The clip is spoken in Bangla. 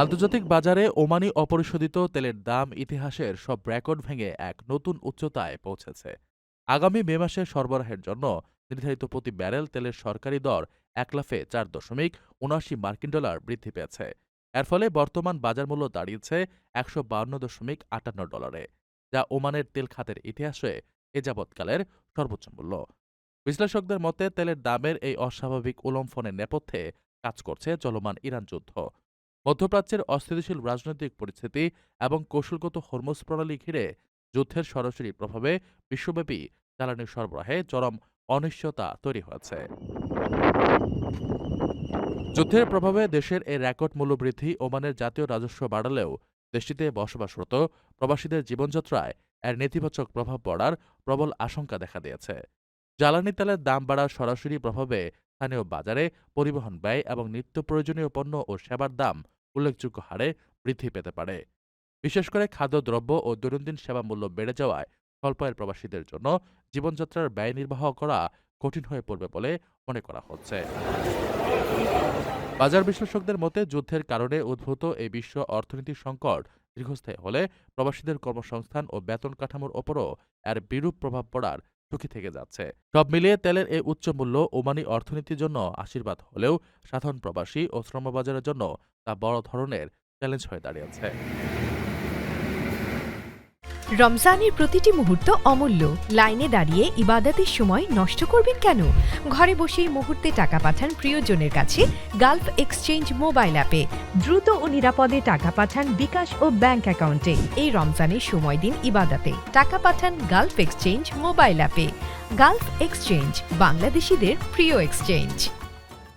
আন্তর্জাতিক বাজারে ওমানি অপরিশোধিত তেলের দাম ইতিহাসের সব রেকর্ড ভেঙে এক নতুন উচ্চতায় পৌঁছেছে। আগামী মে মাসে সরবরাহের জন্য নির্ধারিত প্রতি ব্যারেল তেলের সরকারি দর একলাফে $4.79 বৃদ্ধি পেয়েছে। এর ফলে বর্তমান বাজার মূল্য দাঁড়িয়েছে $152.58, যা ওমানের তেল খাতের ইতিহাসে এ যাবৎকালের সর্বোচ্চ মূল্য। বিশ্লেষকদের মতে তেলের দামের এই অস্বাভাবিক উলম্ফনের নেপথ্যে কাজ করছে চলমান ইরান যুদ্ধ, মধ্যপ্রাচ্যের অস্থিতিশীল রাজনৈতিক পরিস্থিতি এবং কৌশলগত হরমুজ প্রণালী ঘিরে যুদ্ধের সরাসরি প্রভাবে বিশ্বব্যাপী জ্বালানি সরবরাহে চরম অনিশ্চয়তা তৈরি হয়েছে। যুদ্ধের প্রভাবে দেশের এই রেকর্ড মূল্যবৃদ্ধি ওমানের জাতীয় রাজস্ব বাড়ালেও দেশটিতে বসবাসরত প্রবাসীদের জীবনযাত্রায় এর নেতিবাচক প্রভাব পড়ার প্রবল আশঙ্কা দেখা দিয়েছে। জ্বালানি তেলের দাম বাড়ার সরাসরি প্রভাবে স্থানীয় বাজারে পরিবহন ব্যয় এবং নিত্য প্রয়োজনীয় পণ্য ও সেবার দাম উল্লেখযোগ্য হারে বৃদ্ধি পেতে পারে। বিশেষ করে খাদ্যদ্রব্য ও দৈনন্দিন সেবা মূল্য বেড়ে যাওয়ায় স্বল্প আয়ের প্রবাসীদের জন্য জীবনযাত্রার ব্যয় নির্বাহ করা কঠিন হয়ে পড়বে বলে মনে করা হচ্ছে। বাজার বিশ্লেষকদের মতে যুদ্ধের কারণে উদ্ভূত এই বিশ্ব অর্থনীতির সংকট দীর্ঘস্থায়ী হলে প্রবাসীদের কর্মসংস্থান ও বেতন কাঠামোর ওপরও এর বিরূপ প্রভাব পড়ার ঝুঁকি থেকে যাচ্ছে। সব মিলিয়ে তেলের এই উচ্চ মূল্য ওমানি অর্থনীতির জন্য আশীর্বাদ হলেও সাধারণ প্রবাসী ও শ্রমবাজারের জন্য তা বড় ধরনের চ্যালেঞ্জ হয়ে দাঁড়িয়েছে। রমজানের প্রতিটি মুহূর্ত অমূল্য। লাইনে দাঁড়িয়ে ইবাদতের সময় নষ্ট করবেন কেন? ঘরে বসেই মুহূর্তে টাকা পাঠান প্রিয়জনের কাছে গালফ এক্সচেঞ্জ মোবাইল অ্যাপে। দ্রুত ও নিরাপদে টাকা পাঠান বিকাশ ও ব্যাংক অ্যাকাউন্টে। এই রমজানের সময় দিন ইবাদতে, টাকা পাঠান গালফ এক্সচেঞ্জ মোবাইল অ্যাপে। গালফ এক্সচেঞ্জ, বাংলাদেশিদের প্রিয় এক্সচেঞ্জ।